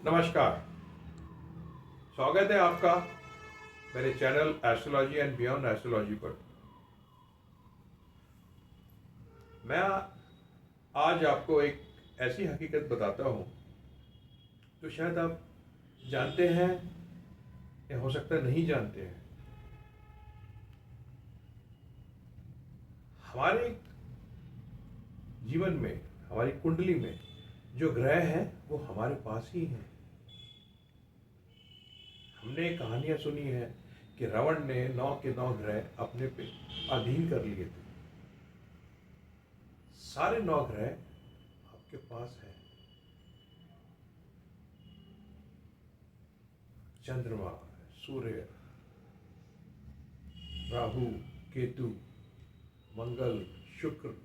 नमस्कार। स्वागत है आपका मेरे channel astrology and beyond astrology पर। मैं आज आपको एक ऐसी हकीकत बताता हूँ जो शायद आप जानते हैं या हो सकता है नहीं जानते हैं। हमारे जीवन में, हमारी कुंडली में जो ग्रह हैं वो हमारे पास ही हैं। हमने कहानियां सुनी है कि रावण ने 9 के 9 ग्रह अपने पे अधीन कर लिए थे। सारे 9 ग्रह आपके पास हैं। चंद्रमा, सूर्य, राहु, केतु, मंगल, शुक्र,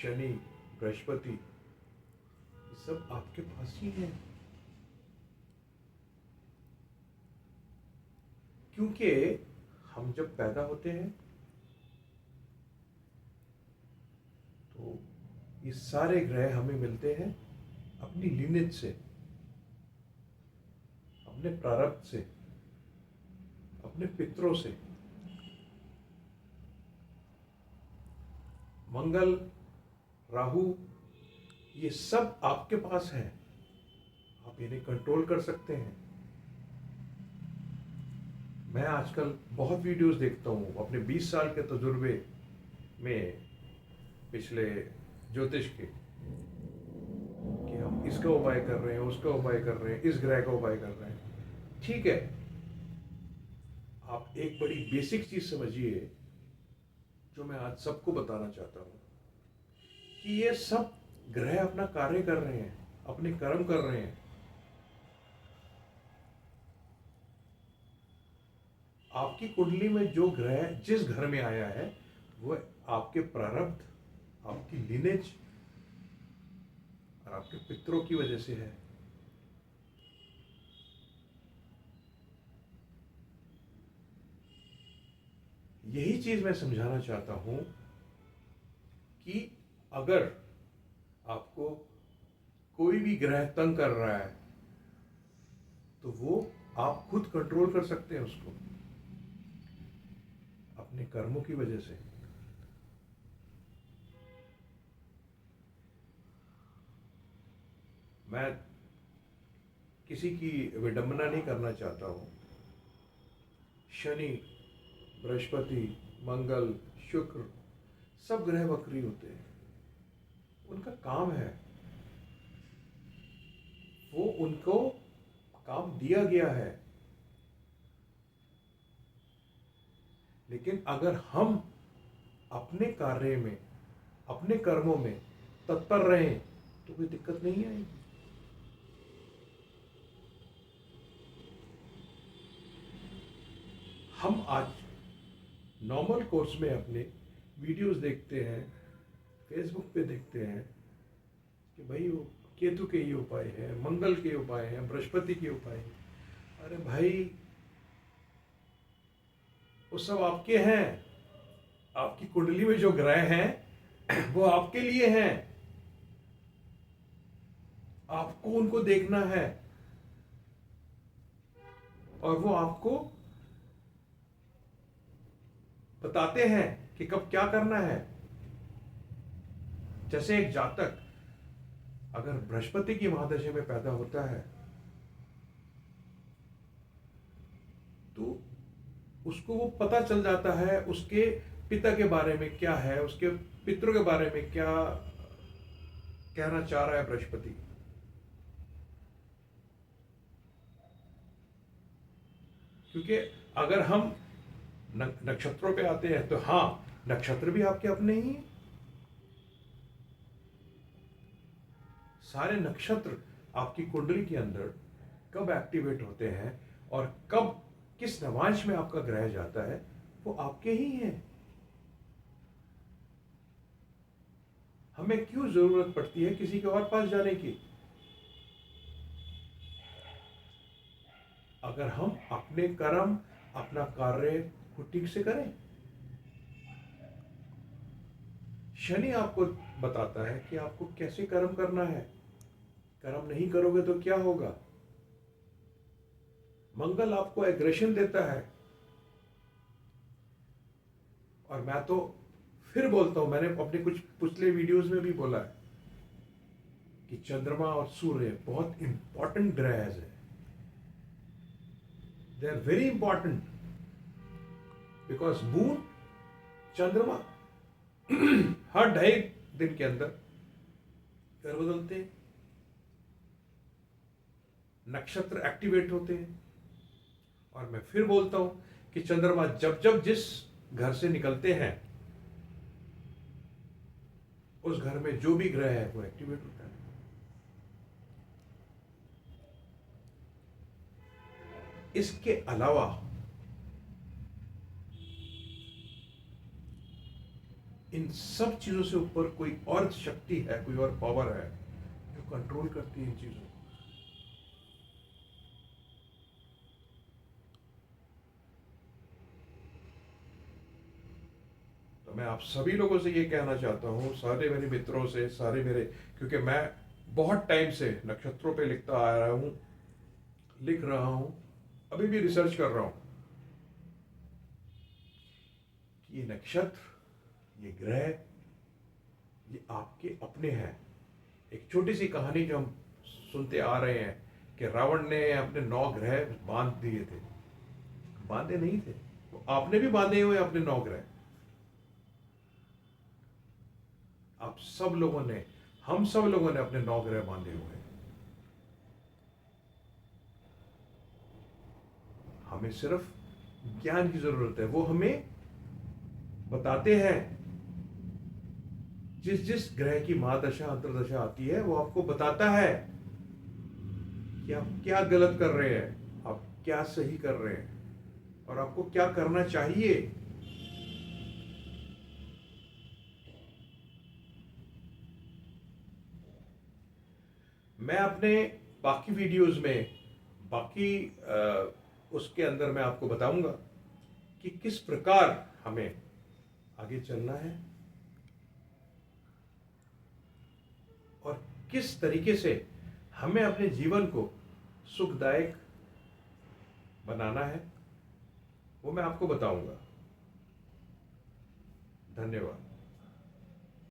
शनि, बृहस्पति, ये सब आपके पास ही हैं। क्योंकि हम जब पैदा होते हैं तो ये सारे ग्रह हमें मिलते हैं अपनी लिनेज से, अपने प्रारब्ध से, अपने पितरों से। मंगल, राहु, ये सब आपके पास है। आप इन्हें कंट्रोल कर सकते हैं। मैं आजकल बहुत वीडियोस देखता हूँ अपने 20 साल के तजुर्बे में, पिछले ज्योतिष के, कि हम इसका उपाय कर रहे हैं, उसका उपाय कर रहे हैं, इस ग्रह का उपाय कर रहे हैं। ठीक है, आप एक बड़ी बेसिक चीज समझिए जो मैं आज सबको बताना चाहता हूं, कि ये सब ग्रह अपना कार्य कर रहे हैं, अपने कर्म कर रहे हैं। आपकी कुंडली में जो ग्रह जिस घर में आया है वो आपके प्रारब्ध, आपकी लिनेज और आपके पितरों की वजह से है। यही चीज मैं समझाना चाहता हूं कि अगर आपको कोई भी ग्रह तंग कर रहा है तो वो आप खुद कंट्रोल कर सकते हैं उसको, अपने कर्मों की वजह से। मैं किसी की विडंबना नहीं करना चाहता हूं। शनि, बृहस्पति, मंगल, शुक्र, सब ग्रह वक्री होते हैं। उनका काम है, वो उनको काम दिया गया है। लेकिन अगर हम अपने कार्य में, अपने कर्मों में तत्पर रहें तो कोई दिक्कत नहीं आएगी। हम आज नॉर्मल कोर्स में अपने वीडियोस देखते हैं, फेसबुक पे देखते हैं कि भाई वो केतु के ये उपाय है, मंगल के उपाय हैं, बृहस्पति के उपाय हैं। अरे भाई, वो सब आपके हैं। आपकी कुंडली में जो ग्रह हैं वो आपके लिए हैं। आपको उनको देखना है और वो आपको बताते हैं कि कब क्या करना है। जैसे एक जातक अगर बृहस्पति की महादशा में पैदा होता है तो उसको वो पता चल जाता है उसके पिता के बारे में क्या है, उसके पितरों के बारे में क्या कहना चाह रहा है बृहस्पति। क्योंकि अगर हम नक्षत्रों पे आते हैं तो हाँ, नक्षत्र भी आपके अपने ही हैं। सारे नक्षत्र आपकी कुंडली के अंदर कब एक्टिवेट होते हैं और कब किस नवांश में आपका ग्रह जाता है वो आपके ही हैं। हमें क्यों जरूरत पड़ती है किसी के और पास जाने की? अगर हम अपने कर्म, अपना कार्य को ठीक से करें। शनि आपको बताता है कि आपको कैसे कर्म करना है। कर्म नहीं करोगे तो क्या होगा? मंगल आपको एग्रेशन देता है। और मैं तो फिर बोलता हूं, मैंने अपने कुछ पिछले वीडियोस में भी बोला है कि चंद्रमा और सूर्य बहुत इंपॉर्टेंट ग्रह है। They are very important because moon, चंद्रमा हर 2.5 दिन के अंदर घर बदलते हैं, नक्षत्र एक्टिवेट होते हैं। और मैं फिर बोलता हूं कि चंद्रमा जब जब जिस घर से निकलते हैं, उस घर में जो भी ग्रह है वो एक्टिवेट होता है। इसके अलावा इन सब चीजों से ऊपर कोई और शक्ति है, कोई और पावर है जो कंट्रोल करती है इन चीजों को। तो मैं आप सभी लोगों से ये कहना चाहता हूँ, सारे मेरे मित्रों से, सारे मेरे, क्योंकि मैं बहुत टाइम से नक्षत्रों पे लिख रहा हूँ, अभी भी रिसर्च कर रहा हूँ कि ये नक्षत्र, ये ग्रह, ये आपके अपने हैं। एक छोटी सी कहानी जो हम सुनते आ रहे हैं कि रावण ने अपने 9 ग्रह बांध दिए थे। बांधे नहीं थे, तो आपने भी बांधे हुए अपने 9 ग्रह। आप सब लोगों ने, हम सब लोगों ने अपने 9 ग्रह बांधे हुए हैं। हमें सिर्फ ज्ञान की जरूरत है। वो हमें बताते हैं, जिस जिस ग्रह की महादशा अंतर्दशा आती है वो आपको बताता है कि आप क्या गलत कर रहे हैं, आप क्या सही कर रहे हैं, और आपको क्या करना चाहिए। मैं अपने बाकी वीडियोस में, बाकी उसके अंदर मैं आपको बताऊंगा कि किस प्रकार हमें आगे चलना है और किस तरीके से हमें अपने जीवन को सुखदायक बनाना है, वो मैं आपको बताऊंगा। धन्यवाद।